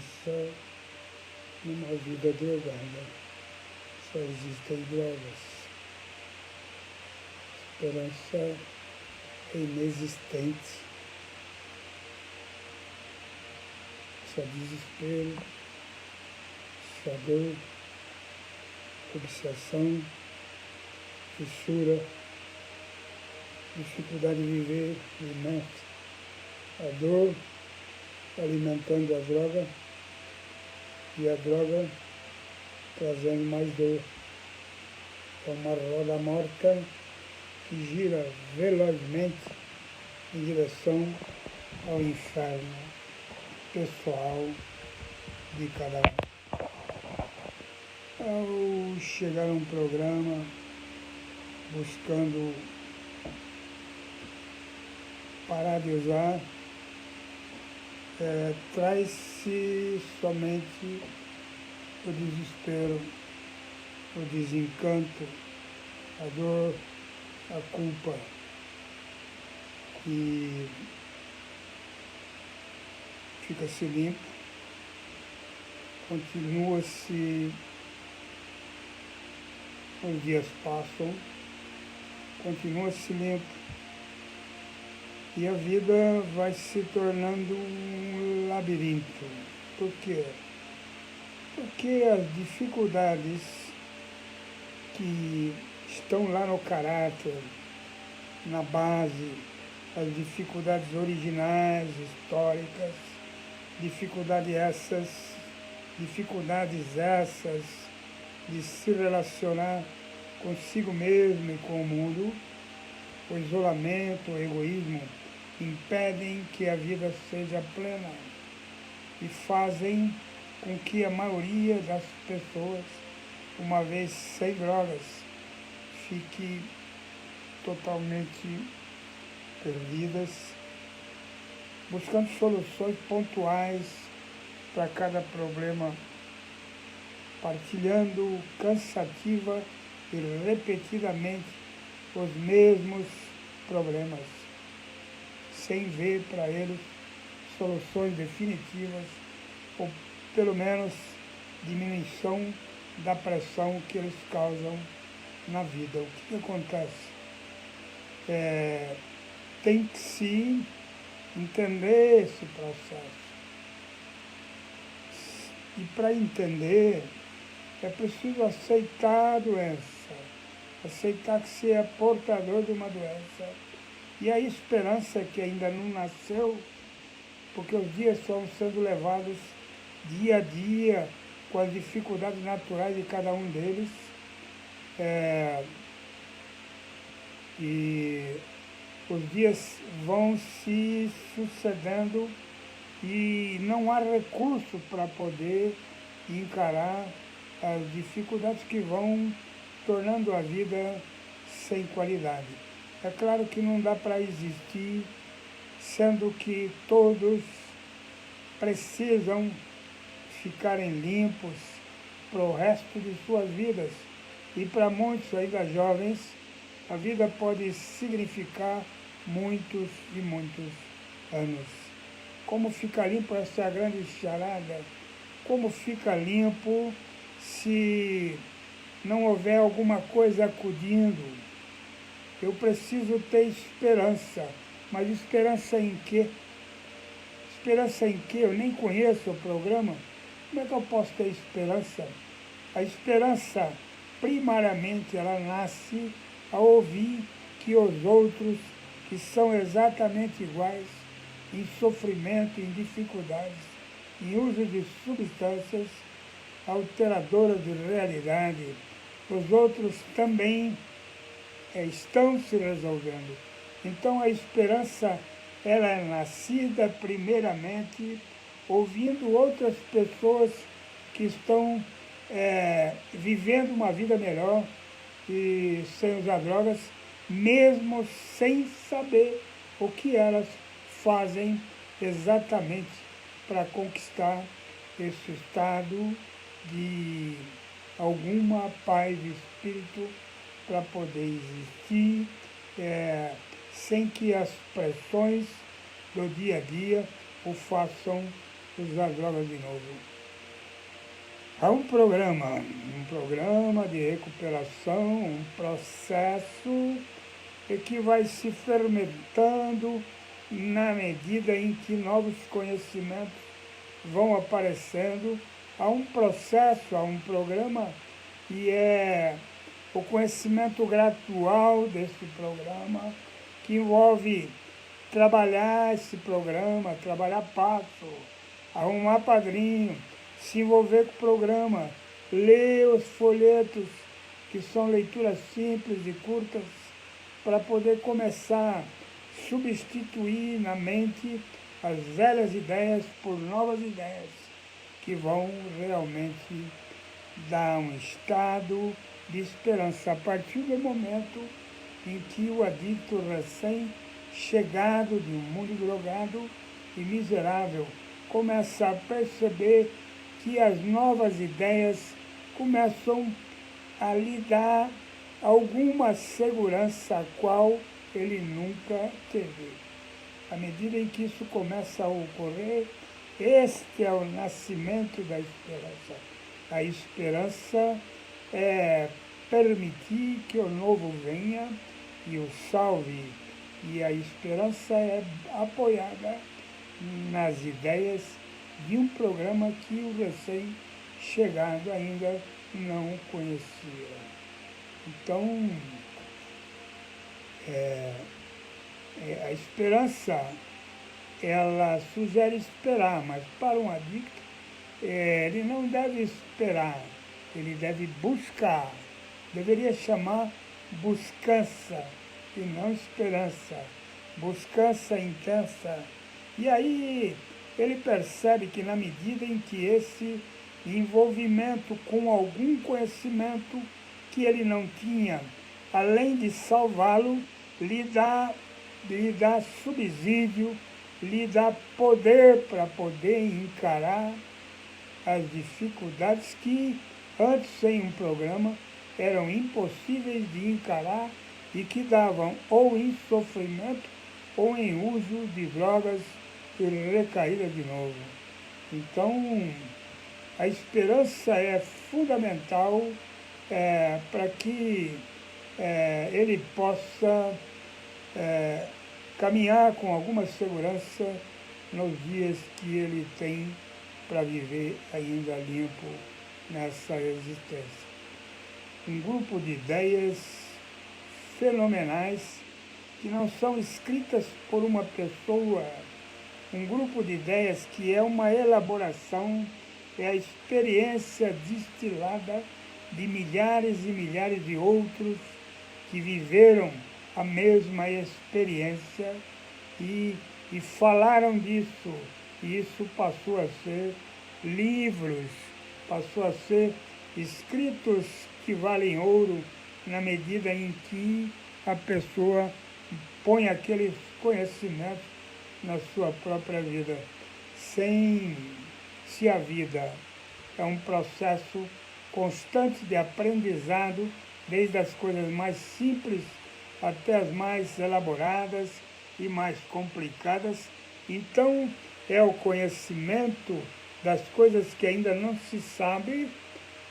esperança numa vida drogada. Só existem drogas. Esperança é inexistente. Só desespero, só dor, obsessão, fissura, dificuldade de viver, imensa. A dor alimentando a droga e a droga trazendo mais dor. É uma roda morta que gira velozmente em direção ao inferno pessoal de cada um. Ao chegar a um programa buscando parar de usar, traz-se somente o desespero, o desencanto, a dor, a culpa. E fica-se limpo, continua-se, os dias passam, continua-se limpo. E a vida vai se tornando um labirinto. Por quê? Porque as dificuldades que estão lá no caráter, na base, as dificuldades originais, históricas, dificuldades essas de se relacionar consigo mesmo e com o mundo, o isolamento, o egoísmo, impedem que a vida seja plena e fazem com que a maioria das pessoas, uma vez sem drogas, fique totalmente perdidas, buscando soluções pontuais para cada problema, partilhando cansativa e repetidamente os mesmos problemas, sem ver para eles soluções definitivas ou pelo menos diminuição da pressão que eles causam na vida. O que acontece? Tem que se entender esse processo. E para entender, é preciso aceitar a doença, aceitar que se é portador de uma doença. E a esperança que ainda não nasceu, porque os dias estão sendo levados dia a dia com as dificuldades naturais de cada um deles. E os dias vão se sucedendo e não há recurso para poder encarar as dificuldades que vão tornando a vida sem qualidade. É claro que não dá para existir, sendo que todos precisam ficarem limpos para o resto de suas vidas. E para muitos ainda jovens, a vida pode significar muitos e muitos anos. Como fica limpo essa grande charada? Como fica limpo se não houver alguma coisa acudindo? Eu preciso ter esperança, mas esperança em quê? Esperança em quê? Eu nem conheço o programa. Como é que eu posso ter esperança? A esperança, primariamente, ela nasce ao ouvir que os outros, que são exatamente iguais, em sofrimento, em dificuldades, em uso de substâncias alteradoras de realidade, os outros também estão se resolvendo. Então a esperança, ela é nascida primeiramente ouvindo outras pessoas que estão vivendo uma vida melhor e sem usar drogas, mesmo sem saber o que elas fazem exatamente para conquistar esse estado de alguma paz de espírito para poder existir, sem que as pressões do dia a dia o façam usar drogas de novo. Há um programa de recuperação, um processo que vai se fermentando na medida em que novos conhecimentos vão aparecendo. Há um processo, há um programa, e é o conhecimento gradual desse programa, que envolve trabalhar esse programa, trabalhar passo, arrumar padrinho, se envolver com o programa, ler os folhetos, que são leituras simples e curtas, para poder começar a substituir na mente as velhas ideias por novas ideias, que vão realmente dar um estado de esperança a partir do momento em que o adicto recém-chegado de um mundo drogado e miserável começa a perceber que as novas ideias começam a lhe dar alguma segurança a qual ele nunca teve. À medida em que isso começa a ocorrer, este é o nascimento da esperança. A esperança é permitir que o novo venha e o salve. E a esperança é apoiada nas ideias de um programa que o recém-chegado ainda não conhecia. Então, a esperança, ela sugere esperar, mas para um adicto, ele não deve esperar, ele deve buscar. Deveria chamar buscança e não esperança. Buscança intensa. E aí ele percebe que na medida em que esse envolvimento com algum conhecimento que ele não tinha, além de salvá-lo, lhe dá subsídio, lhe dá poder para poder encarar as dificuldades que antes, sem um programa, eram impossíveis de encarar e que davam ou em sofrimento ou em uso de drogas e recaída de novo. Então, a esperança é fundamental para que ele possa caminhar com alguma segurança nos dias que ele tem para viver ainda limpo nessa existência. Um grupo de ideias fenomenais que não são escritas por uma pessoa, um grupo de ideias que é uma elaboração, é a experiência destilada de milhares e milhares de outros que viveram a mesma experiência e falaram disso. E isso passou a ser livros, passou a ser escritos que valem ouro na medida em que a pessoa põe aqueles conhecimentos na sua própria vida. Se a vida é um processo constante de aprendizado, desde as coisas mais simples até as mais elaboradas e mais complicadas, então é o conhecimento das coisas que ainda não se sabe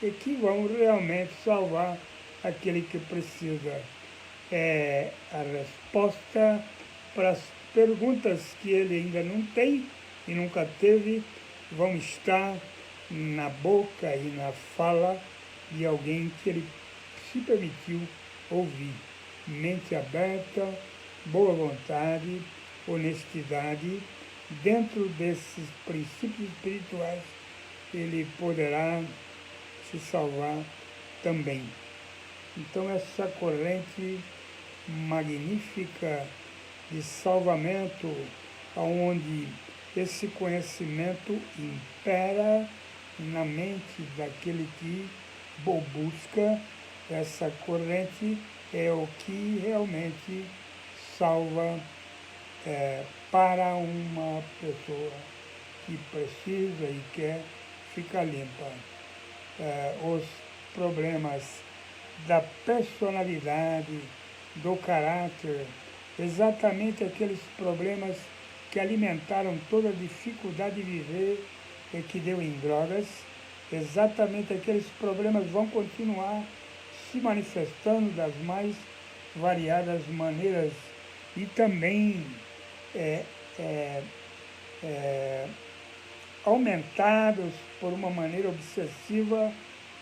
e que vão realmente salvar aquele que precisa. É a resposta para as perguntas que ele ainda não tem e nunca teve, vão estar na boca e na fala de alguém que ele se permitiu ouvir. Mente aberta, boa vontade, honestidade. Dentro desses princípios espirituais, ele poderá se salvar também. Então, essa corrente magnífica de salvamento, onde esse conhecimento impera na mente daquele que o busca, essa corrente é o que realmente salva para uma pessoa que precisa e quer ficar limpa. Os problemas da personalidade, do caráter, exatamente aqueles problemas que alimentaram toda a dificuldade de viver e que deu em drogas, exatamente aqueles problemas vão continuar se manifestando das mais variadas maneiras e também é, é, é, aumentados por uma maneira obsessiva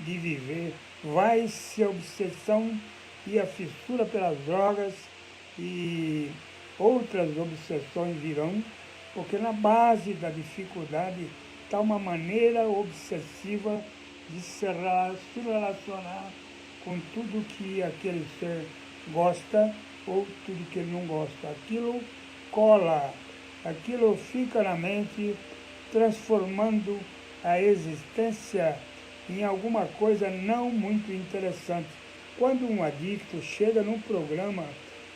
de viver. Vai-se a obsessão e a fissura pelas drogas e outras obsessões virão, porque na base da dificuldade está uma maneira obsessiva de se relacionar com tudo que aquele ser gosta ou tudo que ele não gosta. Aquilo cola, aquilo fica na mente, transformando a existência em alguma coisa não muito interessante. Quando um adicto chega num programa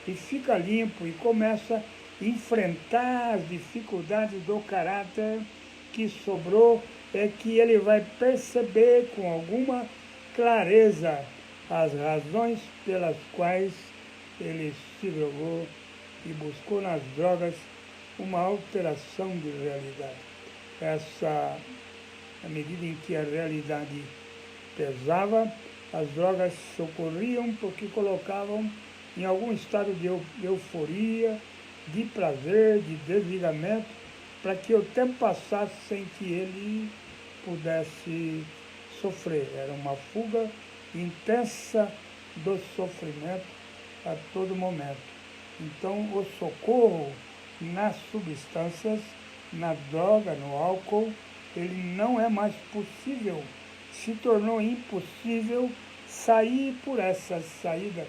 e fica limpo e começa a enfrentar as dificuldades do caráter que sobrou, é que ele vai perceber com alguma clareza as razões pelas quais ele se drogou e buscou nas drogas uma alteração de realidade. À medida em que a realidade pesava, as drogas socorriam porque colocavam em algum estado de euforia, de prazer, de desligamento, para que o tempo passasse sem que ele pudesse sofrer. Era uma fuga intensa do sofrimento a todo momento. Então, o socorro nas substâncias, na droga, no álcool, ele não é mais possível. Se tornou impossível sair por essa saída.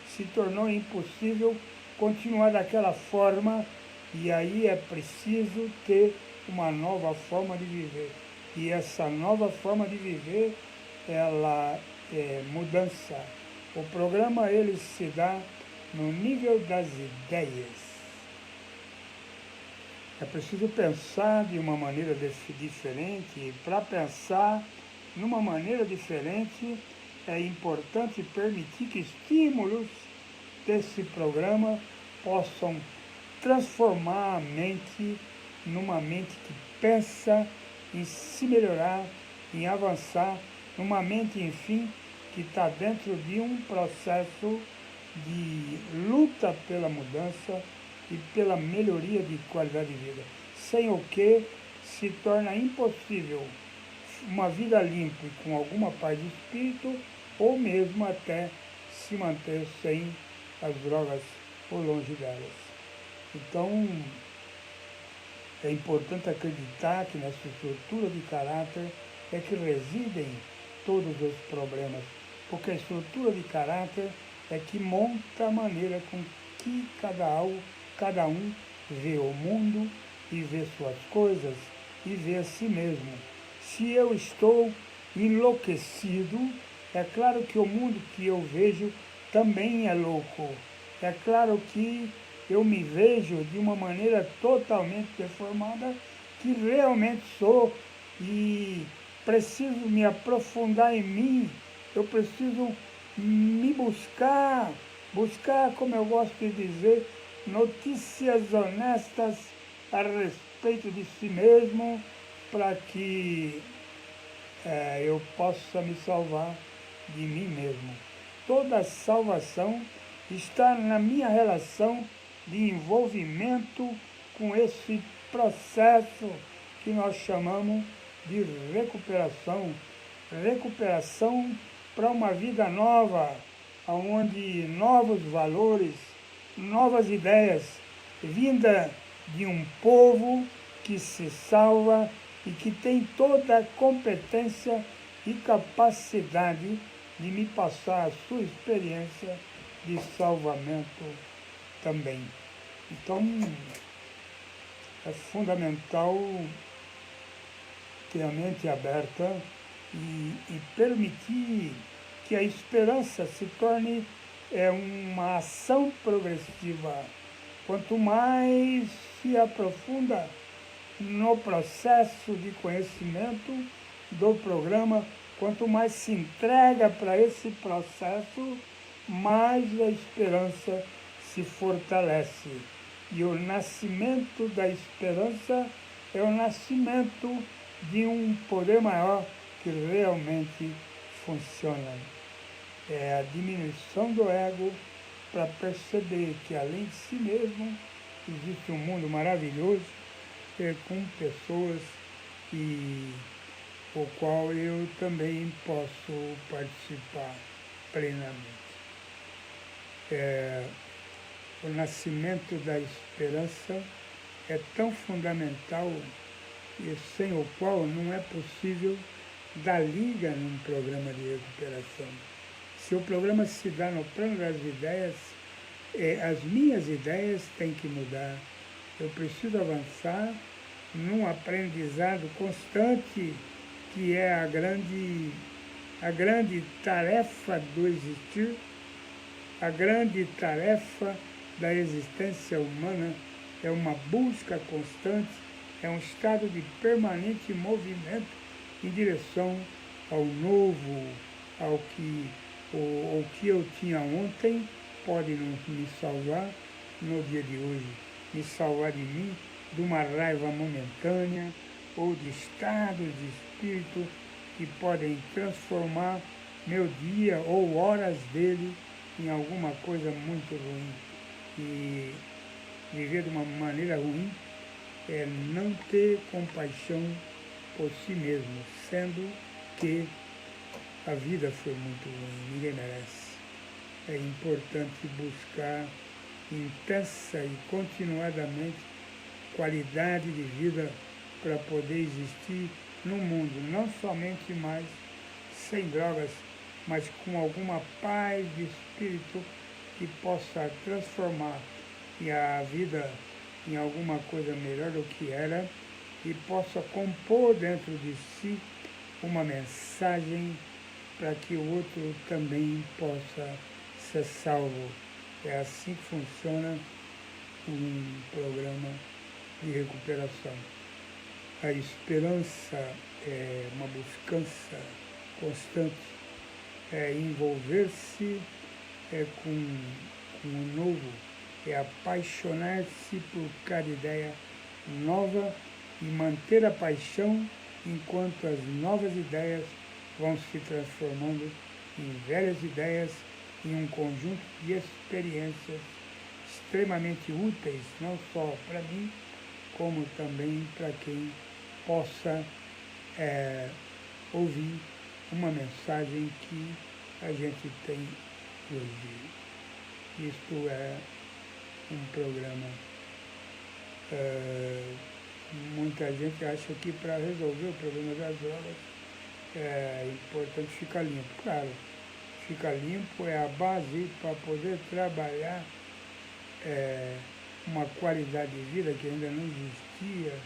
Se tornou impossível continuar daquela forma, e aí é preciso ter uma nova forma de viver. E essa nova forma de viver, ela é mudança. O programa, ele se dá no nível das ideias. É preciso pensar de uma maneira diferente, e para pensar numa maneira diferente, é importante permitir que estímulos desse programa possam transformar a mente numa mente que pensa em se melhorar, em avançar, numa mente, enfim, que está dentro de um processo de luta pela mudança e pela melhoria de qualidade de vida, sem o que se torna impossível uma vida limpa e com alguma paz de espírito, ou mesmo até se manter sem as drogas ou longe delas. Então, é importante acreditar que nessa estrutura de caráter é que residem todos os problemas, porque a estrutura de caráter é que monta a maneira com que cada um vê o mundo e vê suas coisas e vê a si mesmo. Se eu estou enlouquecido, é claro que o mundo que eu vejo também é louco. É claro que eu me vejo de uma maneira totalmente deformada, que realmente sou, e preciso me aprofundar em mim, eu preciso me buscar, como eu gosto de dizer, notícias honestas a respeito de si mesmo, para que eu possa me salvar de mim mesmo. Toda salvação está na minha relação de envolvimento com esse processo que nós chamamos de recuperação. Recuperação para uma vida nova, onde novos valores, novas ideias, vinda de um povo que se salva e que tem toda a competência e capacidade de me passar a sua experiência de salvamento também. Então, é fundamental ter a mente aberta e permitir que a esperança se torne uma ação progressiva. Quanto mais se aprofunda no processo de conhecimento do programa, quanto mais se entrega para esse processo, mais a esperança se fortalece. E o nascimento da esperança é o nascimento de um poder maior que realmente funciona. É a diminuição do ego para perceber que além de si mesmo existe um mundo maravilhoso com pessoas e o qual eu também posso participar plenamente. O nascimento da esperança é tão fundamental e sem o qual não é possível dar liga num programa de recuperação. Se o programa se dá no plano das ideias, as minhas ideias têm que mudar. Eu preciso avançar num aprendizado constante, que é a grande tarefa do existir, a grande tarefa da existência humana. É uma busca constante, é um estado de permanente movimento em direção ao novo, ao que o que eu tinha ontem pode não me salvar no dia de hoje, me salvar de mim, de uma raiva momentânea ou de estados de espírito que podem transformar meu dia ou horas dele em alguma coisa muito ruim. E viver de uma maneira ruim é não ter compaixão por si mesmo, sendo que a vida foi muito ruim, ninguém merece. É importante buscar intensa e continuadamente qualidade de vida para poder existir no mundo, não somente mais sem drogas, mas com alguma paz de espírito que possa transformar a vida em alguma coisa melhor do que era e possa compor dentro de si uma mensagem para que o outro também possa ser salvo. É assim que funciona um programa de recuperação. A esperança é uma buscança constante, é envolver-se com o novo, é apaixonar-se por cada ideia nova e manter a paixão enquanto as novas ideias vão se transformando em velhas ideias, em um conjunto de experiências extremamente úteis, não só para mim, como também para quem possa ouvir uma mensagem que a gente tem hoje. Isto é um programa. Muita gente acha que para resolver o problema das drogas é importante ficar limpo. Claro, ficar limpo é a base para poder trabalhar uma qualidade de vida que ainda não existia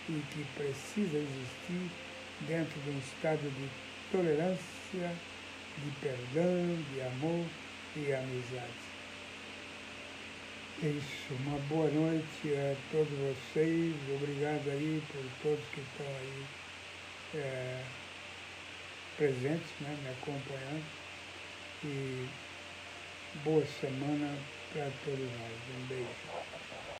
e que precisa existir dentro de um estado de tolerância, de perdão, de amor e amizade. É isso, uma boa noite a todos vocês, obrigado aí por todos que estão aí presentes, né, me acompanhando, e boa semana para todos nós. Um beijo.